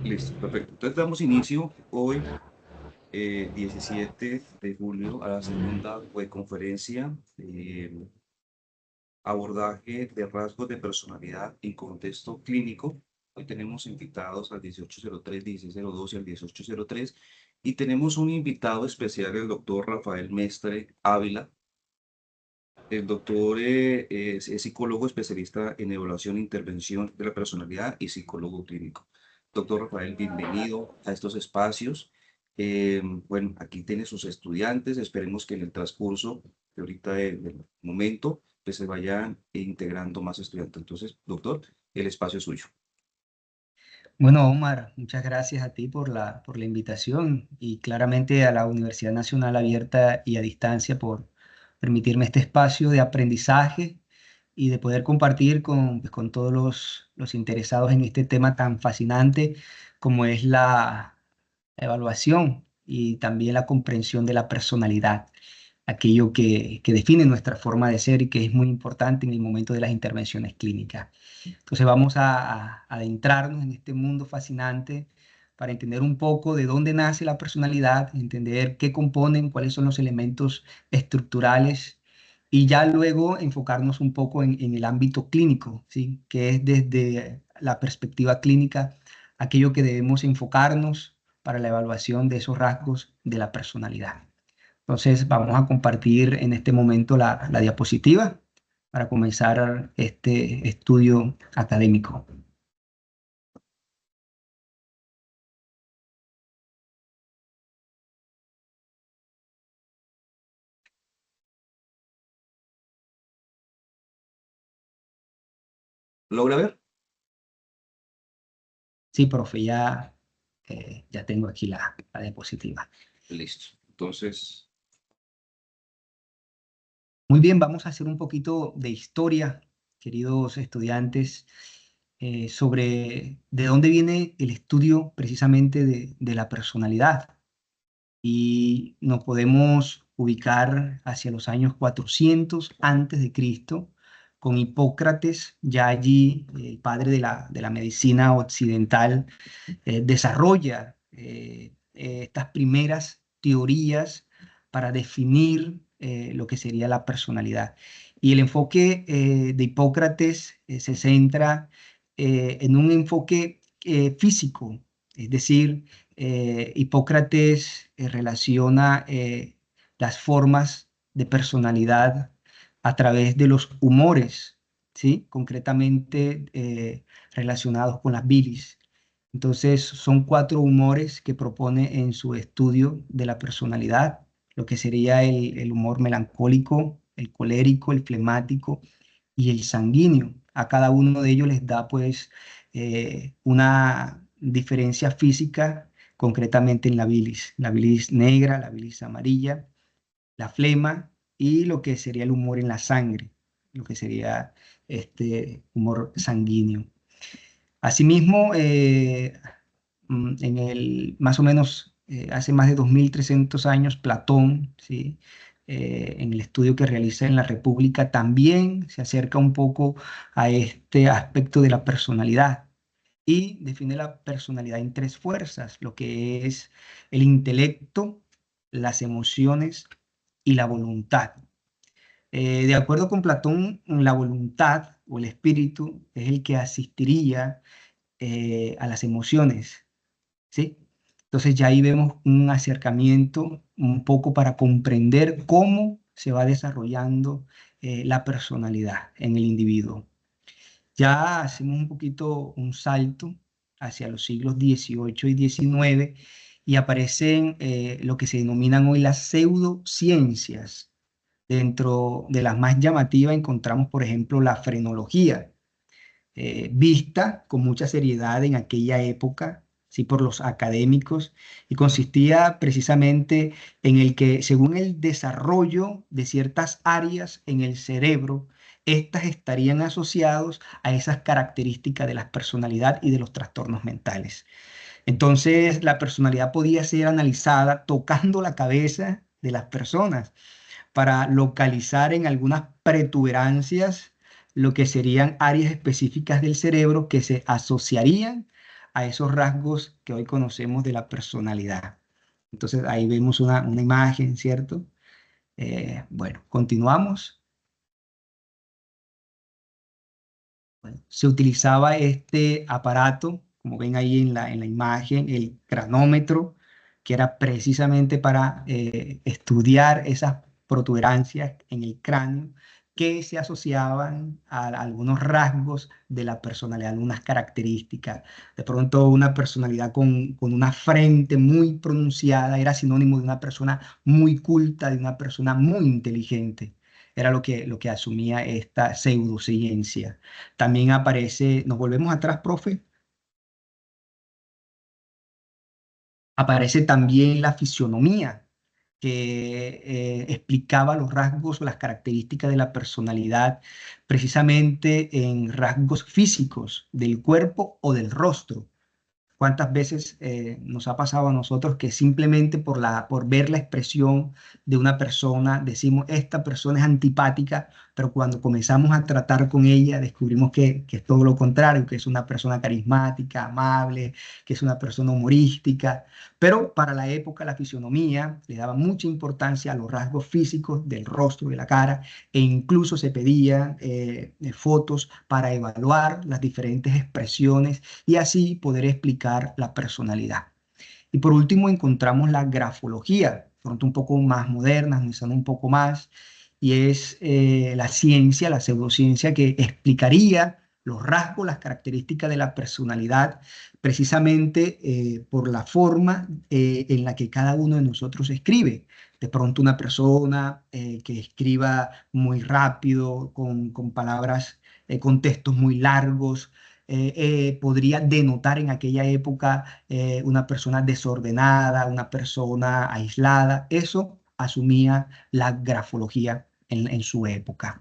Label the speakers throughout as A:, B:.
A: Listo, perfecto. Entonces damos inicio hoy, 17 de julio, a la segunda webconferencia, abordaje de rasgos de personalidad en contexto clínico. Hoy tenemos invitados al 1803, 1602 y al 1803, y tenemos un invitado especial, el doctor Rafael Mestre Ávila. El doctor es psicólogo especialista en evaluación e intervención de la personalidad y psicólogo clínico. Doctor Rafael, bienvenido a estos espacios. Bueno, aquí tiene sus estudiantes. Esperemos que en el transcurso de ahorita del momento pues se vayan integrando más estudiantes. Entonces, doctor, el espacio es suyo.
B: Bueno, Omar, muchas gracias a ti por la invitación y claramente a la Universidad Nacional Abierta y a Distancia por permitirme este espacio de aprendizaje y de poder compartir con todos los interesados en este tema tan fascinante como es la evaluación y también la comprensión de la personalidad, aquello que define nuestra forma de ser y que es muy importante en el momento de las intervenciones clínicas. Entonces vamos a adentrarnos en este mundo fascinante para entender un poco de dónde nace la personalidad, entender qué componen, cuáles son los elementos estructurales y ya luego enfocarnos un poco en el ámbito clínico, ¿sí? Que es desde la perspectiva clínica aquello que debemos enfocarnos para la evaluación de esos rasgos de la personalidad. Entonces vamos a compartir en este momento la diapositiva para comenzar este estudio académico.
A: ¿Logra ver?
B: Sí, profe, ya tengo aquí la diapositiva.
A: Listo. Entonces,
B: Muy bien, vamos a hacer un poquito de historia, queridos estudiantes, sobre de dónde viene el estudio precisamente de la personalidad. Y nos podemos ubicar hacia los años 400 antes de Cristo, con Hipócrates, ya allí el padre de la medicina occidental, desarrolla estas primeras teorías para definir lo que sería la personalidad. Y el enfoque de Hipócrates se centra en un enfoque físico, es decir, Hipócrates relaciona las formas de personalidad a través de los humores, ¿sí? Concretamente relacionados con las bilis. Entonces, son cuatro humores que propone en su estudio de la personalidad, lo que sería el humor melancólico, el colérico, el flemático y el sanguíneo. A cada uno de ellos les da pues una diferencia física, concretamente en la bilis negra, la bilis amarilla, la flema y lo que sería el humor en la sangre, lo que sería este humor sanguíneo. Asimismo, más o menos hace más de 2300 años, Platón, ¿sí? En el estudio que realiza en la República, también se acerca un poco a este aspecto de la personalidad y define la personalidad en tres fuerzas, lo que es el intelecto, las emociones y la voluntad. De acuerdo con Platón, la voluntad o el espíritu es el que asistiría a las emociones, ¿sí? Entonces ya ahí vemos un acercamiento un poco para comprender cómo se va desarrollando la personalidad en el individuo. Ya hacemos un poquito un salto hacia los siglos XVIII y XIX y aparecen lo que se denominan hoy las pseudociencias. Dentro de las más llamativas encontramos, por ejemplo, la frenología, vista con mucha seriedad en aquella época, sí, por los académicos, y consistía precisamente en el que, según el desarrollo de ciertas áreas en el cerebro, estas estarían asociados a esas características de la personalidad y de los trastornos mentales. Entonces, la personalidad podía ser analizada tocando la cabeza de las personas para localizar en algunas protuberancias lo que serían áreas específicas del cerebro que se asociarían a esos rasgos que hoy conocemos de la personalidad. Entonces ahí vemos una imagen, ¿cierto? Bueno, continuamos. Bueno, se utilizaba este aparato, como ven ahí en la imagen, el cranómetro, que era precisamente para estudiar esas protuberancias en el cráneo que se asociaban a algunos rasgos de la personalidad, algunas características. De pronto una personalidad con una frente muy pronunciada era sinónimo de una persona muy culta, de una persona muy inteligente. Era lo que asumía esta pseudociencia. También aparece, nos volvemos atrás, profe, aparece también la fisionomía, que explicaba los rasgos, las características de la personalidad, precisamente en rasgos físicos del cuerpo o del rostro. ¿Cuántas veces nos ha pasado a nosotros que simplemente por ver la expresión de una persona decimos, esta persona es antipática, pero cuando comenzamos a tratar con ella descubrimos que es todo lo contrario, que es una persona carismática, amable, que es una persona humorística? Pero para la época la fisionomía le daba mucha importancia a los rasgos físicos del rostro, de la cara, e incluso se pedían fotos para evaluar las diferentes expresiones y así poder explicar la personalidad. Y por último encontramos la grafología, pronto un poco más moderna, analizando un poco más, y es la ciencia, la pseudociencia que explicaría los rasgos, las características de la personalidad, precisamente por la forma en la que cada uno de nosotros escribe. De pronto una persona que escriba muy rápido, con palabras, con textos muy largos, podría denotar en aquella época una persona desordenada, una persona aislada. Eso asumía la grafología en su época.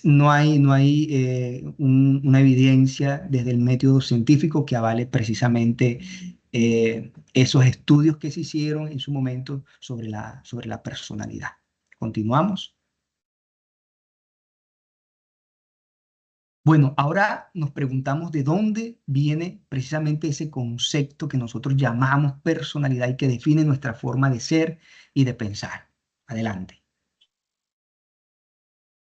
B: No hay una evidencia desde el método científico que avale precisamente esos estudios que se hicieron en su momento sobre la personalidad. Continuamos. Bueno, ahora nos preguntamos de dónde viene precisamente ese concepto que nosotros llamamos personalidad y que define nuestra forma de ser y de pensar. Adelante.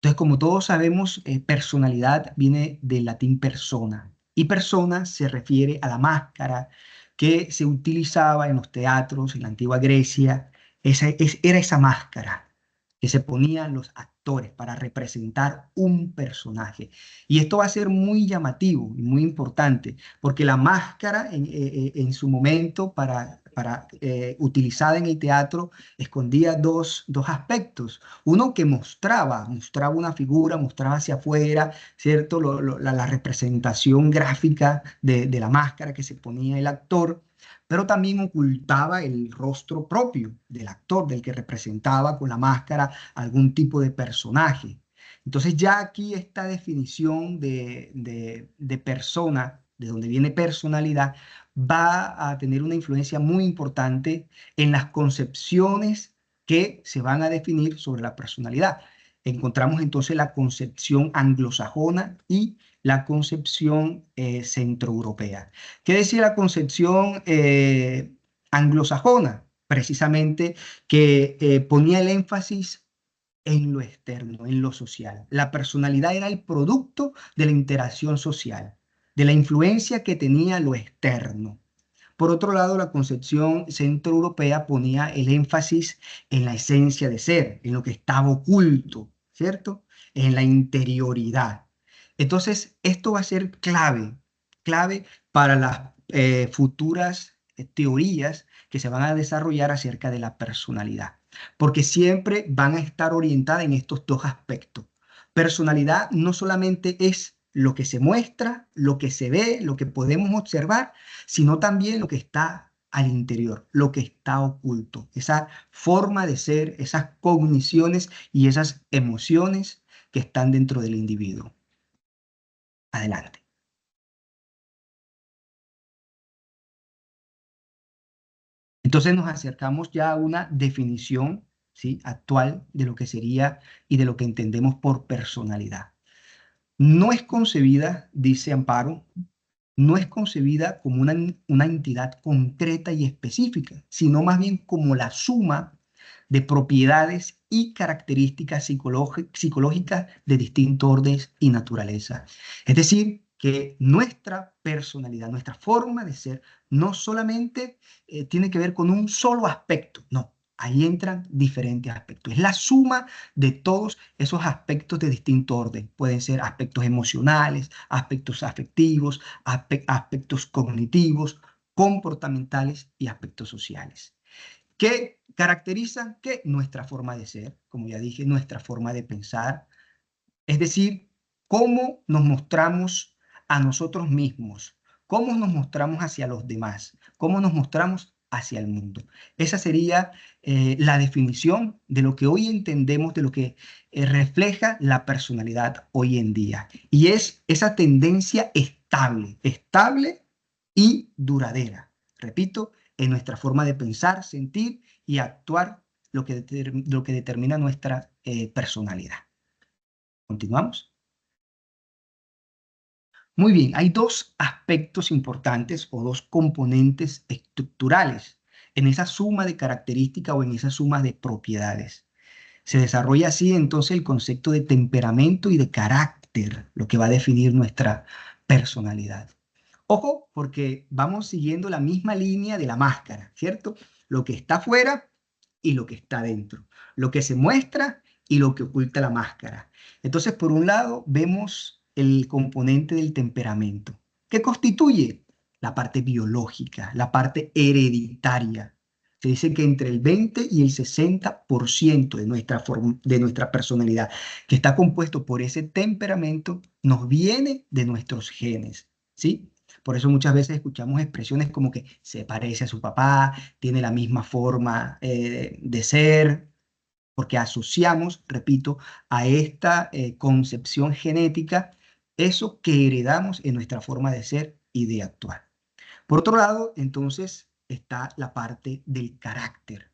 B: Entonces, como todos sabemos, personalidad viene del latín persona y persona se refiere a la máscara que se utilizaba en los teatros en la antigua Grecia. Era esa máscara que se ponían los actores para representar un personaje. Y esto va a ser muy llamativo y muy importante, porque la máscara en su momento utilizada en el teatro escondía dos aspectos. Uno que mostraba una figura, mostraba hacia afuera, ¿cierto? La representación gráfica de la máscara que se ponía el actor, pero también ocultaba el rostro propio del actor, del que representaba con la máscara algún tipo de personaje. Entonces ya aquí esta definición de persona, de donde viene personalidad, va a tener una influencia muy importante en las concepciones que se van a definir sobre la personalidad. Encontramos entonces la concepción anglosajona y la concepción centroeuropea. ¿Qué decía la concepción anglosajona? Precisamente que ponía el énfasis en lo externo, en lo social. La personalidad era el producto de la interacción social, de la influencia que tenía lo externo. Por otro lado, la concepción centroeuropea ponía el énfasis en la esencia de ser, en lo que estaba oculto, ¿cierto? En la interioridad. Entonces, esto va a ser clave para las futuras teorías que se van a desarrollar acerca de la personalidad, porque siempre van a estar orientadas en estos dos aspectos. Personalidad no solamente es lo que se muestra, lo que se ve, lo que podemos observar, sino también lo que está al interior, lo que está oculto, esa forma de ser, esas cogniciones y esas emociones que están dentro del individuo. Adelante. Entonces nos acercamos ya a una definición, ¿sí?, actual de lo que sería y de lo que entendemos por personalidad. No es concebida, dice Amparo, no es concebida como una entidad concreta y específica, sino más bien como la suma de propiedades y características psicológicas de distintos órdenes y naturaleza. Es decir, que nuestra personalidad, nuestra forma de ser, no solamente tiene que ver con un solo aspecto, no. Ahí entran diferentes aspectos. Es la suma de todos esos aspectos de distinto orden. Pueden ser aspectos emocionales, aspectos afectivos, aspectos cognitivos, comportamentales y aspectos sociales. ¿Qué caracterizan? Que nuestra forma de ser, como ya dije, nuestra forma de pensar, es decir, cómo nos mostramos a nosotros mismos, cómo nos mostramos hacia los demás, cómo nos mostramos hacia el mundo. Esa sería la definición de lo que hoy entendemos, de lo que refleja la personalidad hoy en día. Y es esa tendencia estable, estable y duradera. Repito, en nuestra forma de pensar, sentir y actuar, lo que determina nuestra personalidad. ¿Continuamos? Muy bien, hay dos aspectos importantes o dos componentes estructurales en esa suma de características o en esa suma de propiedades. Se desarrolla así entonces el concepto de temperamento y de carácter, lo que va a definir nuestra personalidad. Ojo, porque vamos siguiendo la misma línea de la máscara, ¿cierto? Lo que está afuera y lo que está dentro. Lo que se muestra y lo que oculta la máscara. Entonces, por un lado, vemos el componente del temperamento, que constituye la parte biológica, la parte hereditaria. Se dice que entre el 20 y el 60% de nuestra personalidad, que está compuesto por ese temperamento, nos viene de nuestros genes, ¿sí? Por eso muchas veces escuchamos expresiones como que se parece a su papá, tiene la misma forma de ser, porque asociamos, repito, a esta concepción genética eso que heredamos en nuestra forma de ser y de actuar. Por otro lado, entonces está la parte del carácter,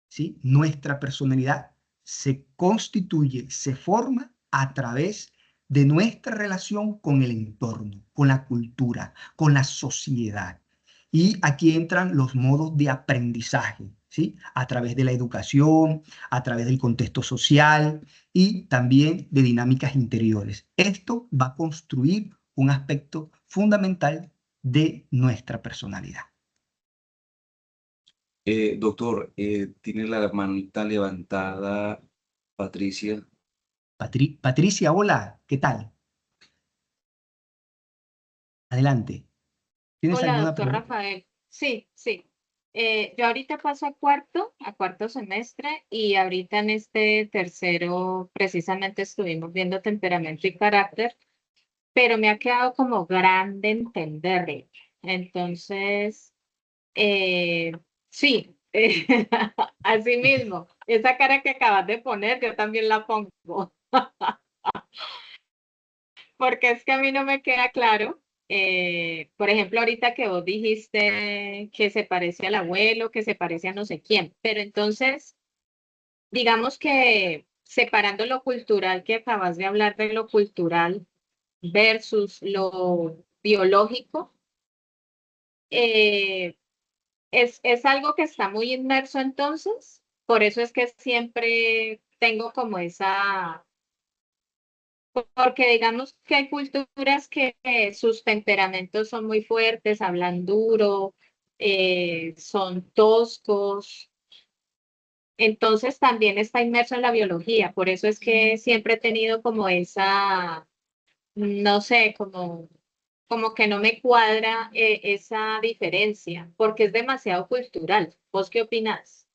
B: ¿sí? Nuestra personalidad se constituye, se forma a través de nuestra relación con el entorno, con la cultura, con la sociedad. Y aquí entran los modos de aprendizaje, ¿sí? A través de la educación, a través del contexto social y también de dinámicas interiores. Esto va a construir un aspecto fundamental de nuestra personalidad.
A: Doctor, tiene la manita levantada, Patricia.
B: Patricia, hola, ¿qué tal? Adelante. ¿Tienes
C: Hola,
B: alguna
C: doctor
B: pregunta?
C: Rafael. Sí, sí. Yo ahorita paso a cuarto semestre y ahorita en este tercero precisamente estuvimos viendo temperamento y carácter, pero me ha quedado como grande entenderlo. Entonces, eh, sí, así mismo, esa cara que acabas de poner, yo también la pongo. Porque es que a mí no me queda claro. Por ejemplo, ahorita que vos dijiste que se parece al abuelo, que se parece a no sé quién, pero entonces, digamos que separando lo cultural, que acabas de hablar de lo cultural versus lo biológico, eh, es algo que está muy inmerso entonces. Por eso es que siempre tengo como esa. Porque digamos que hay culturas que sus temperamentos son muy fuertes, hablan duro, son toscos. Entonces también está inmerso en la biología. Por eso es que siempre he tenido como esa, no sé, como que no me cuadra esa diferencia, porque es demasiado cultural. ¿Vos qué opinás?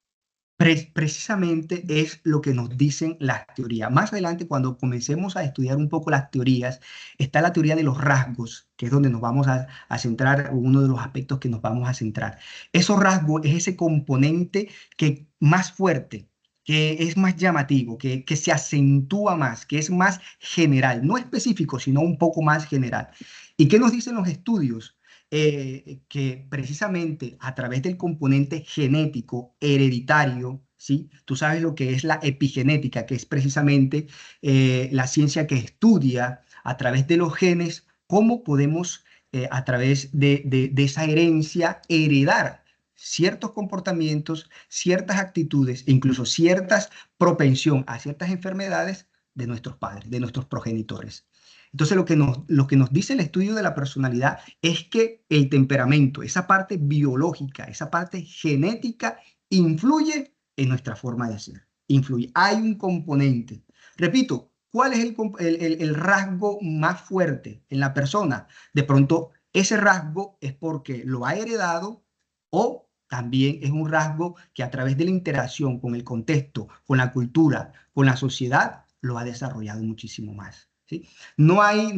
B: Precisamente es lo que nos dicen las teorías. Más adelante, cuando comencemos a estudiar un poco las teorías, está la teoría de los rasgos, que es donde nos vamos a centrar, uno de los aspectos que nos vamos a centrar. Esos rasgos es ese componente que más fuerte, que es más llamativo, que se acentúa más, que es más general, no específico, sino un poco más general. ¿Y qué nos dicen los estudios? Que precisamente a través del componente genético hereditario, ¿sí? Tú sabes lo que es la epigenética, que es precisamente la ciencia que estudia a través de los genes cómo podemos a través de esa herencia, heredar ciertos comportamientos, ciertas actitudes, e incluso ciertas propensión a ciertas enfermedades de nuestros padres, de nuestros progenitores. Entonces, lo que nos dice el estudio de la personalidad es que el temperamento, esa parte biológica, esa parte genética, influye en nuestra forma de ser. Influye. Hay un componente. Repito, ¿cuál es el rasgo más fuerte en la persona? De pronto, ese rasgo es porque lo ha heredado o también es un rasgo que a través de la interacción con el contexto, con la cultura, con la sociedad, lo ha desarrollado muchísimo más. ¿Sí? No hay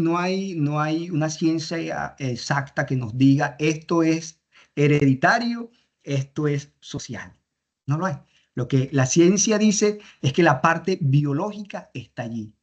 B: una ciencia exacta que nos diga esto es hereditario, esto es social. No lo hay. Lo que la ciencia dice es que la parte biológica está allí.